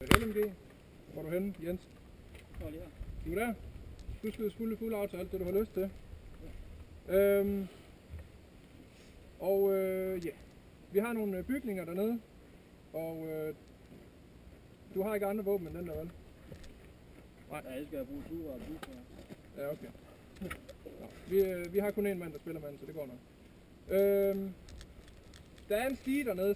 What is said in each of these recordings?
LMG. Hvor er du henne, Jens? Du er der? Du skyder fuld af til alt det, du har lyst til. Ja. Vi har nogle bygninger dernede, og du har ikke andre våben end den der, vel? Nej, jeg skal bruge ture og bygninger. Ja, okay. Vi har kun én mand, der spiller mand, så det går nok. Der er en stige dernede,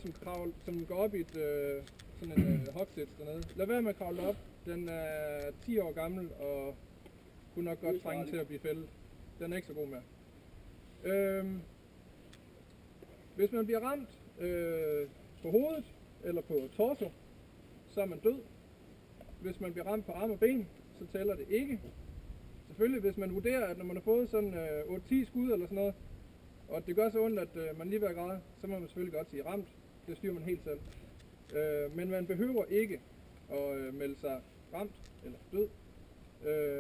som går op i sådan en hogsæt dernede. Lad være med at kravle op. Den er 10 år gammel og kunne nok godt trænge til at blive fældet. Den er ikke så god mere. Hvis man bliver ramt på hovedet eller på torso, så er man død. Hvis man bliver ramt på arme og ben, så tæller det ikke. Selvfølgelig, hvis man vurderer, at når man har fået sådan 8-10 skud eller sådan noget, og det gør så ondt, at man lige vil græde, så må man selvfølgelig godt sige ramt. Det styrer man helt selv. Men man behøver ikke at melde sig ramt eller død,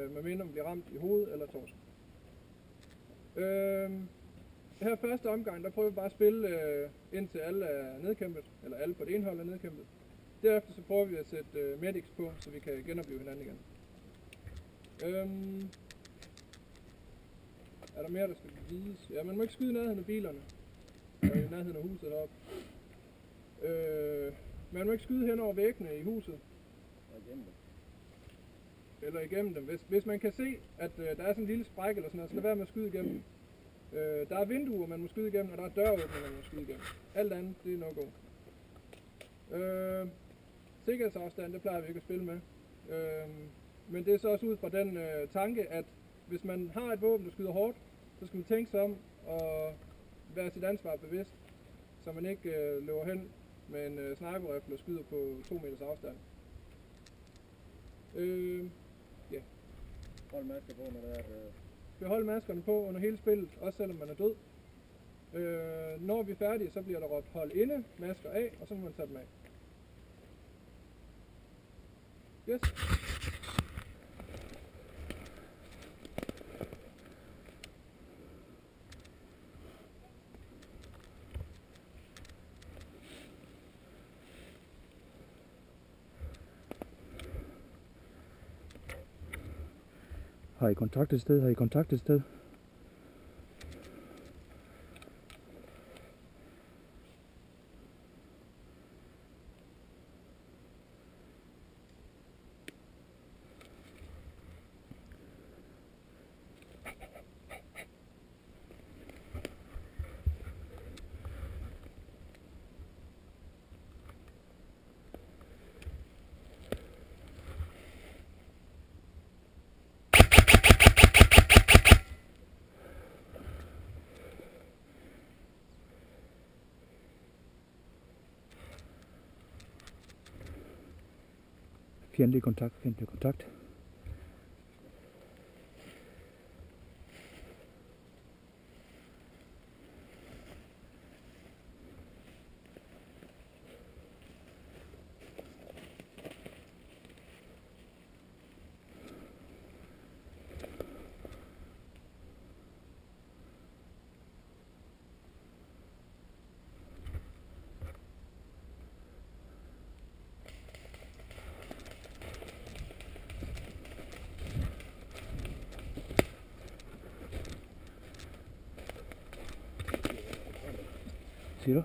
medmindre man bliver ramt i hovedet eller torso. Her første omgang, der prøver vi bare at spille indtil alle er nedkæmpet, eller alle på det ene hold er nedkæmpet. Derefter så prøver vi at sætte medics på, så vi kan genopleve hinanden igen. Er der mere, der skal vides? Ja, man må ikke skyde i nærheden af bilerne. Og i nærheden af huset heroppe. Man må ikke skyde hen over væggene i huset. Eller igennem dem. Hvis man kan se, at der er sådan en lille spræk eller sådan noget, så lad være med at skyde igennem. Der er vinduer, man må skyde igennem, og der er døråbninger, man må skyde igennem. Alt andet, det er no-go. Sikkerhedsafstand, det plejer vi ikke at spille med. Men det er så også ud fra den tanke, at hvis man har et våben, der skyder hårdt, så skal man tænke sig om at være sit ansvar bevidst, så man ikke løber hen med en sniper-rifle og skyder på 2 meters afstand. Ja. Hold masker på, når der er... Behold maskerne på under hele spillet, også selvom man er død. Når vi er færdige, så bliver der råbt hold inde, masker af, og så må man tage dem af. Yes. Har I kontakt et sted? Har I kontakt et sted? Fjendtlig kontakt, fjendtlig kontakt. Siger du?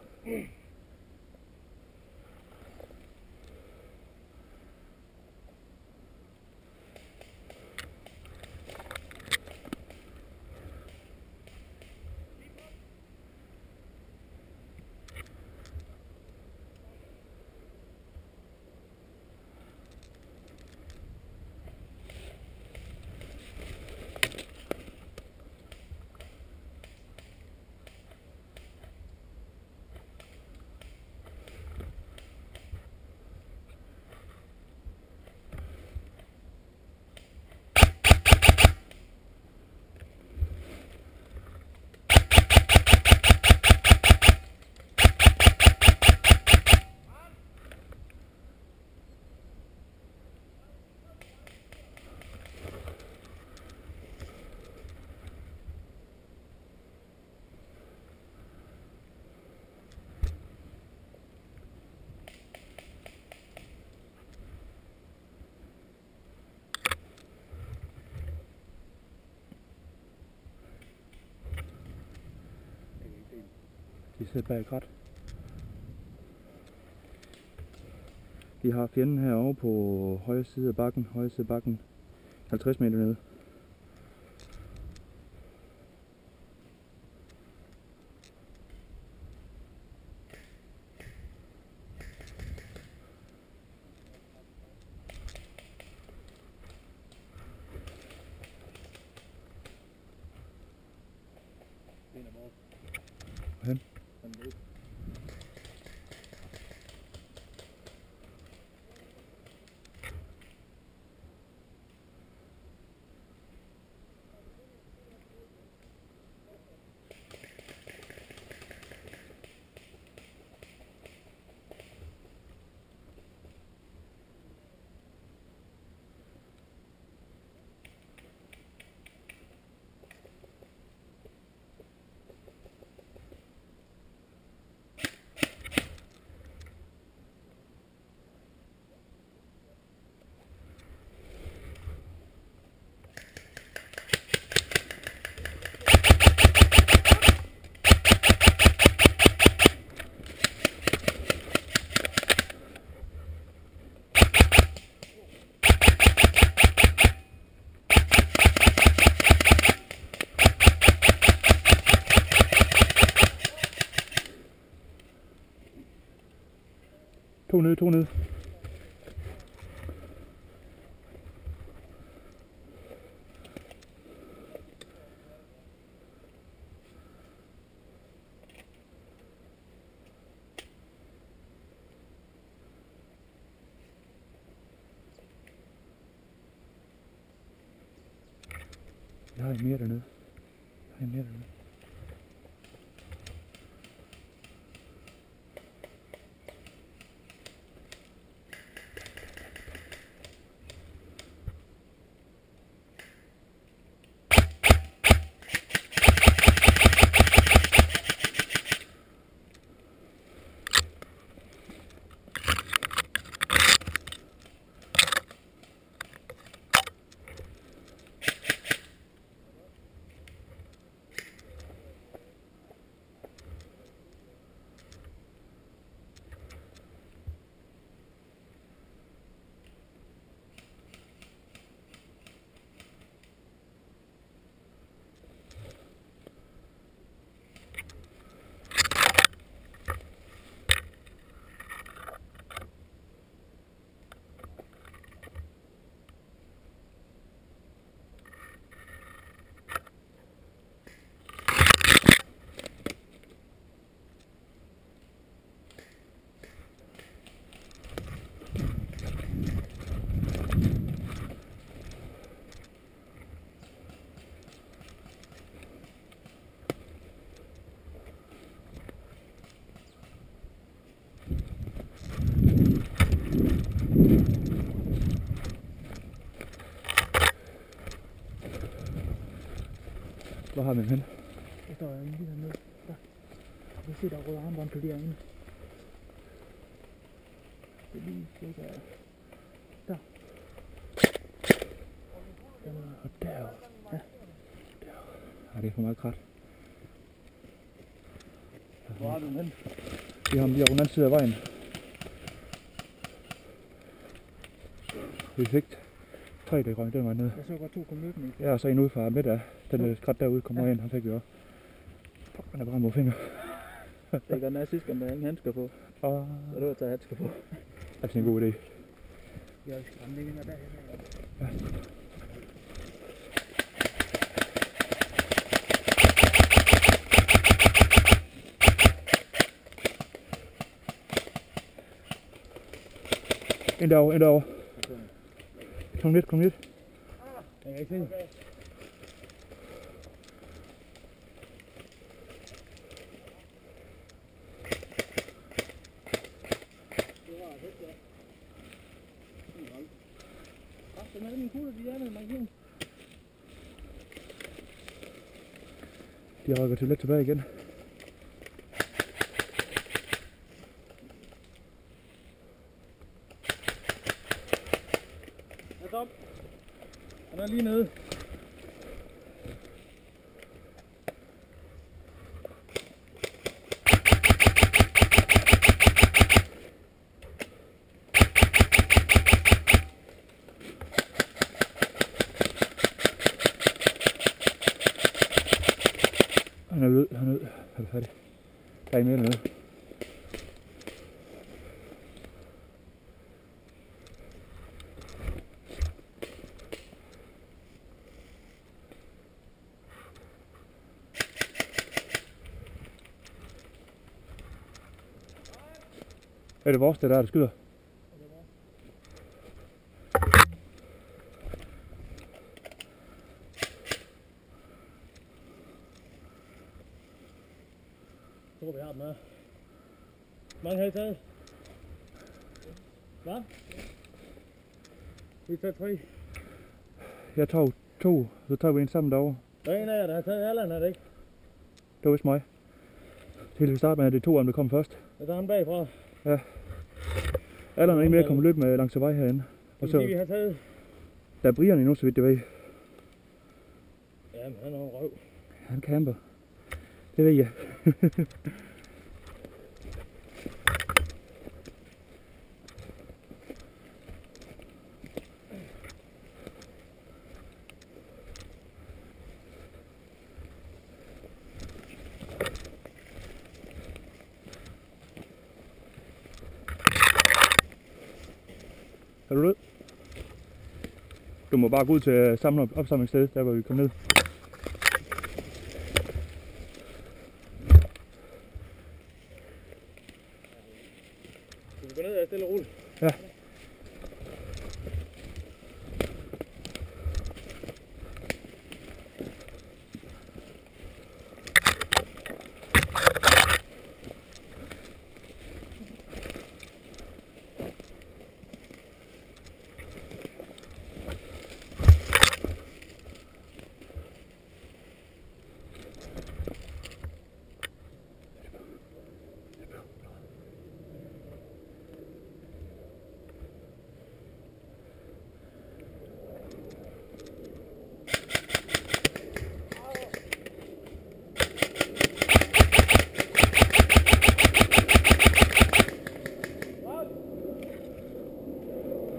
sidder bag et krat. De har fjenden herovre på højre side af bakken, 50 meter nede. Hvorhen? To ned. Jeg har en mere dernede. Hvor har vi dem hen? Der står en lige dernede. Der. Du kan se, der er røde armbånd på de herinde. Det er lige cirka der. Og derovre. Ja. Ja, det er for meget krat. Hvor har du dem hen? Vi har dem lige over den anden side af vejen. Vi fik 3, der røg den vej ned. Jeg så godt 2 kom løbende. Ja, og så en udefra midt af den krat derude kommer ind, han fik vi også. Fuck, han er bare mod finger. Det er godt nok sidst, der er ingen handsker på. Og Så du har taget handsker på. det er en god idé. Jeg skal ramme længere derhen. Ja. Ind derovre. Kom lidt. Jeg kan ikke se. Den er min kugle, de er med mig. De rykker til lidt tilbage igen. Stop. Han er lige nede. Han er lød, han er lød. Er du færdig? Der er ikke mere eller noget. Er det vores, det der skyder? Så vi har den her. Mange har I taget? Hvad? Vi tager 3. Jeg tog 2, så tager vi en sammen derovre. Der er en af jer, der har taget Allan, er det ikke? Det var vist mig. Til vi starter med, at det er 2 af dem, der kom først. Jeg tager ham bagfra. Ja. Allan er ikke mere kommet løb med langs vej herinde. Og så vi har taget. der er Brian endnu, så vidt det ved. Jamen, han har en røv. Han camper. Det ved jeg. Er du død? Du må bare gå ud til opsamlingssted, der hvor vi kom ned. Skal vi gå ned og stille og roligt? Ja.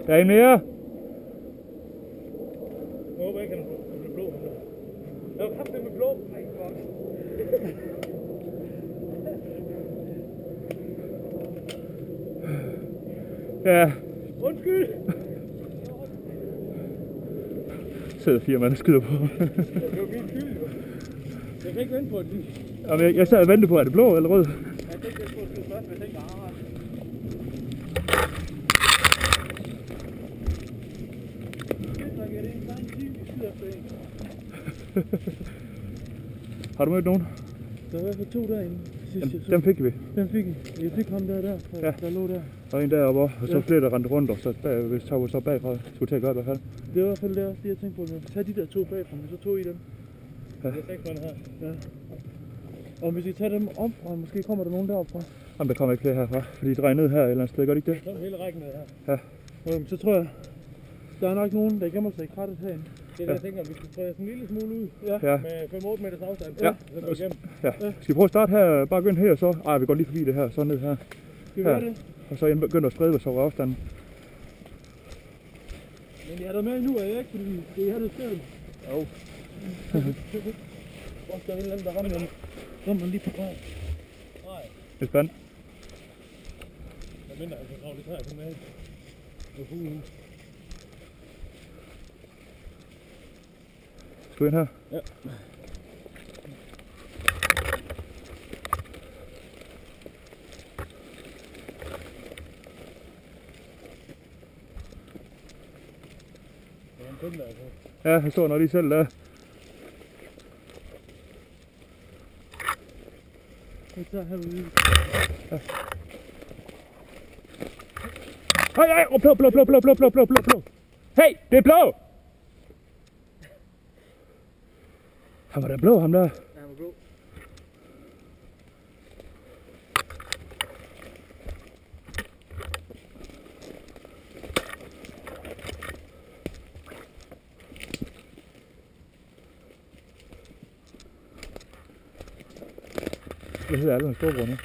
Der er en mere. Jeg håber ikke, han bliver blå. Jeg har haft det med blå. Nej, Ja, undskyld. sidder 4 mand og skyder på. Det var min skyld. Jeg kan ikke vente på det. Jamen, jeg sad og ventede på, er det blå eller rød? Jeg tænkte, jeg skulle skyde først, men jeg tænkte, Har du mødt nogen? der var i hvert fald 2 derinde. Dem fik vi. Den fik I. Jeg fik ham der, Ja. der lå der. Og en deroppe, og så Ja. flere der rendte rundt, og så hvis tager vi så bagfra, skulle til at gøre i hvert fald. Det var i hvert fald det også, det jeg tænkte på. Men tag de der 2 bagfra, men så tog I dem. Ja. Det er 6 mand her. Ja. Og hvis I tager dem om, og måske kommer der nogen deroppe fra. Jamen, der kommer ikke flere herfra, fordi de drejer ned her et eller andet sted, gør de ikke det? Så er hele rækken med her. Ja. Så tror jeg, der er nok nogen, der gemmer sig i krattet herinde. Det er det, jeg tænker, vi skal træde sådan en lille smule ud. Ja. Med 5-8 meters afstand. Ja. Så går vi igennem. Ja. Skal vi prøve at starte her, bare gå ind her, og så... Ej, vi går lige forbi det her, så ned her. Skal vi gøre det? Og så begynder at sprede os over afstanden. Men jeg er der med nu, er jeg ikke? Fordi det er her, det sker. Jo. Hvor skal en eller anden, der rammer lige på røven? Nej. Det er spændt. Jeg mener, jeg kan grave lidt her på maden. Det er fuglen. Skal vi ind her? Ja. Ja, jeg så når de selv der. Jeg tager herude. Ja. Hej, blå. Hey, det er blå! Han var da blå, ham der. Ja, han var blå. Hvad hedder alle hans storebror nu?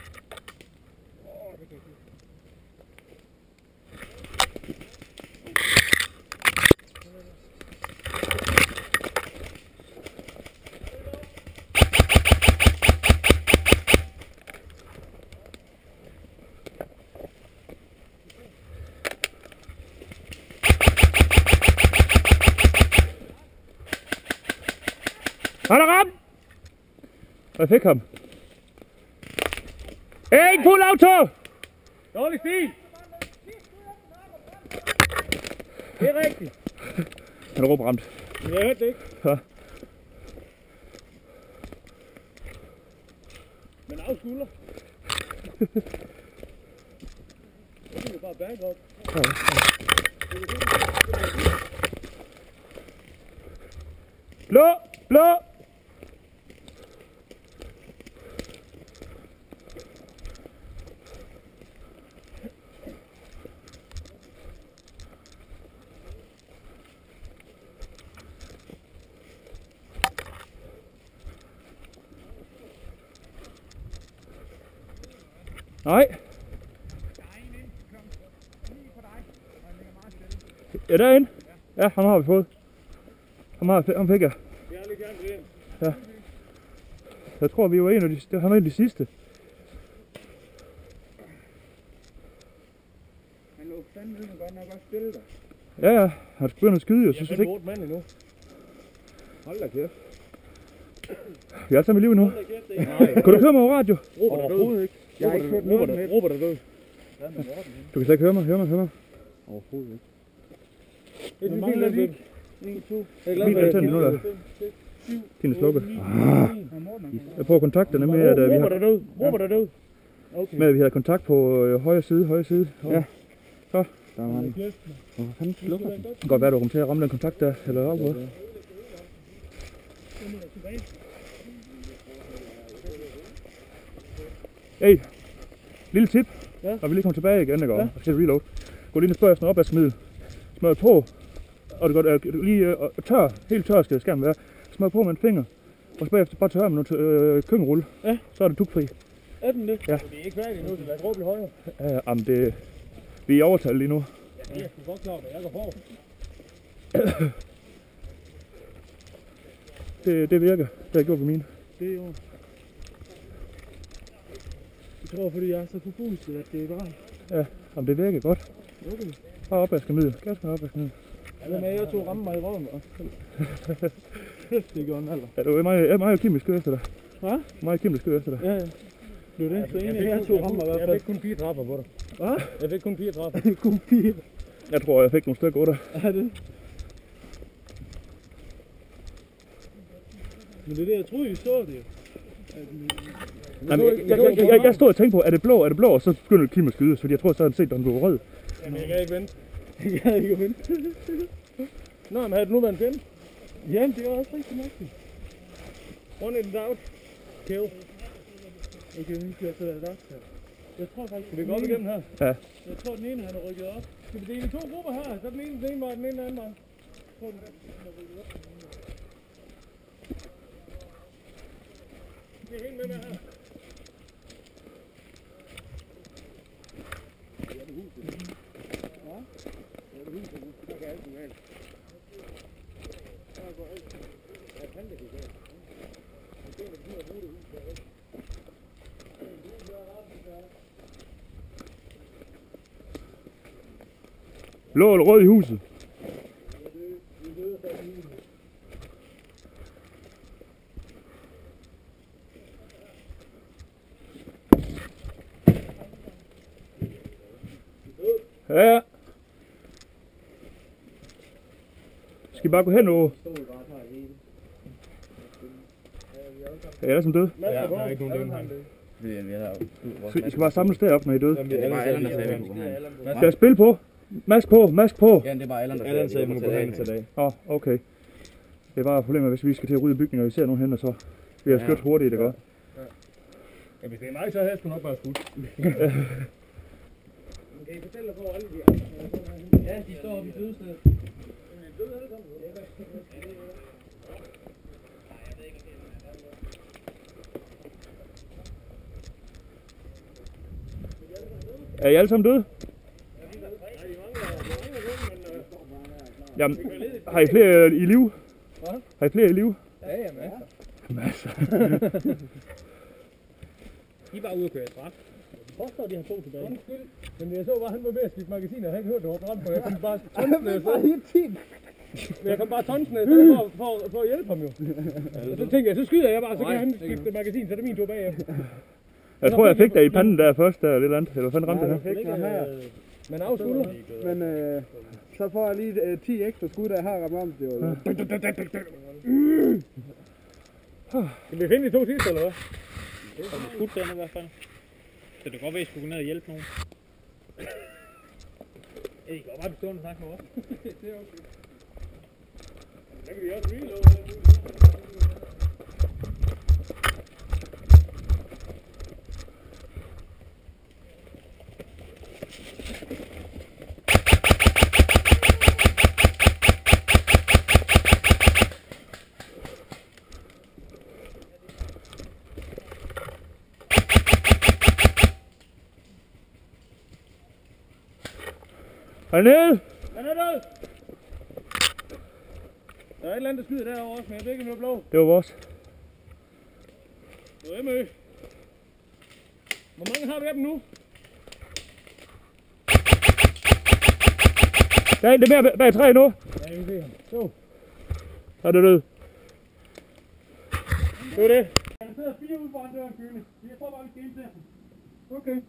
Han er ramt! Jeg fik ham. En fuld auto! Dårlig stil! Det er rigtigt. Han er råbramt. Men jeg hørte det ikke. Ja. Men afskulder. Det er jo bare back op. Blå! Blå! Nej. Ja, derinde. Ja, ham har vi fået. Ham fik jeg. Jeg er lidt gerne til den. Ja. Jeg tror, vi var en af de, han var en af de sidste. Han lå fandme godt nok også stille der. Ja, ja. Han begynder at skyde, og så Jeg synes er ikke. 8 mand endnu. Hold da kæft. Vi er alle sammen i liv nu. Hold da kæft, det er Kan du høre mig over radio? Robert er død. Overhovedet ikke. Jeg har ikke hørt noget med. Robert er død. Du kan slet ikke høre mig. Overhovedet ikke. Det mangler lige. 1, 2. Min er tændt nu der. Din er slukket. Jeg prøver at kontakte dig med, at vi Robert er har, død. Robert er død. Okay. med, at vi havde kontakt på højre side. Ja. Så. Der var han. Hvorfor fanden slukker den? Det kan godt være, at du kommer til at ramme den kontakt der, eller afbryde. Hey, lille tip. Ja. Når vi lige kommer tilbage igen, ikke? Ja. Og skal reload. Gå lige ind og spørg sådan en opvaskemiddel. Smør på. Og det går lige tør, helt tør skal skærmen være. Smør på med en finger. Og så bagefter bare tørre med noget køkkenrulle. Ja. Så er det dugfri. Er den det? Ja. Det er ikke færdigt nu, så lad os råbe i højre. Ja, jamen det... Vi er i overtal lige nu. Ja, jeg er sgu godt klar, at jeg går på. Det virker. Det har jeg gjort ved mine. Det er jo... Jeg tror, fordi jeg er så forpustet, at det er varmt. Ja, jamen det virker godt. Okay. Bare opvaskemiddel. Gas med opvaskemiddel. Hvem er jeg to ramme mig i røven, hva'? Det gjorde en alder. Ja, det var meget kemisk kød efter dig. Hvad? Meget kemisk kød efter dig. Ja, ja. Det er det. Så en af jer to rammer i hvert fald. Jeg fik kun 4 træffer på dig. Hvad? Jeg fik kun 4 træffer. Kun 4. Jeg tror, jeg fik nogle stykker under. Er det? Men det er det, jeg troede, I så det jo. Jeg stod og tænkte på, er det blå, og så begyndte Kim at skyde, fordi jeg tror, så havde han set, at han blev rød. Jamen, jeg kan ikke vente. Jeg kan ikke vente. Nå, men havde du nu været en fjende? Jamen, det er også rigtig mærkeligt. One in doubt. Kill. Okay, nu skal jeg så lade det. Jeg tror faktisk, Skal vi gå op igennem her? Ja. Jeg tror, den ene han er rykket op. Skal vi dele i 2 grupper her? Så den ene vej, den ene anden vej. Jeg tror, den er rykket op. Skal I hænge med her? Blå eller rød i huset? Ja. Skal I bare gå hen og... Er jeg som død? Ja, der er ikke nogen døden. Så I skal bare samles deroppe, når I er døde. Det er bare Allan, der sagde, vi kunne gå hen. Skal jeg spille på? Mask på! Ja, det er bare Allan, der sagde, vi kunne gå hen til dag. Åh, okay. Det er bare problemet, hvis vi skal til at rydde bygninger, og vi ser nogen hen, og så bliver jeg skørt hurtigt, ikke godt? Ja, hvis det er mig, så havde jeg sgu nok bare skudt. Kan I fortælle, hvor alle de andre? Ja, de står oppe i dødstedet. Er I alle sammen døde? Jamen, har I flere i live? Har I flere i live? Ja, ja, masser. I er bare ude at køre i straf. Hvor står de her 2 tilbage? Undskyld. Men jeg så bare, han var ved at skifte magasin, og han ikke hørte, det var brændt på. Jeg kunne bare Jeg ved bare helt fint. Men jeg kom bare tonsen af stedet for at hjælpe ham jo. Og så tænkte jeg, så skyder jeg bare, så kan han skifte magasin, så er det min tur bagefter. Jeg tror, jeg fik dig i panden der først, der lidt andet. Eller hvad fanden ramte det her? Fik mig her. Men afskuller. Men så får jeg lige 10 ekstra skud, der har ramt om det. Skal vi finde de 2 sidste, eller hvad? Det er skudt den i hvert fald. Så det kan godt være, at I skulle gå ned og hjælpe nogen. I kan bare bestå og snakke med os. Det er okay. Der kan vi også reload. Hernede! Han er død! Der er et eller andet, der skyder derovre også, men jeg ved ikke, om det er blå. Det var vores. Det er MØ. Hvor mange har vi af dem nu? Der er en, det er mere bag træ nu. Ja, jeg kan se ham. Så. Er det død? Det var det. Der sidder 4 ude foran døren, Kyne. Jeg tror bare, vi skal ind til ham. Okay.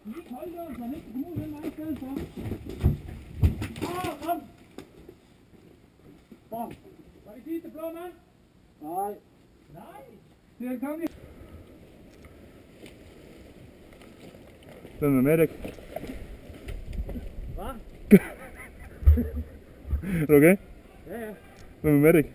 Vi kan ikke holde døren, så han ikke kan komme ud den vej i stedet for. Kom! Kom! Var det sidste blå mand? Nej. Nej! Det er kongen. Hvem er medic? Hvad? Er du okay? Ja, ja. Hvem er medic?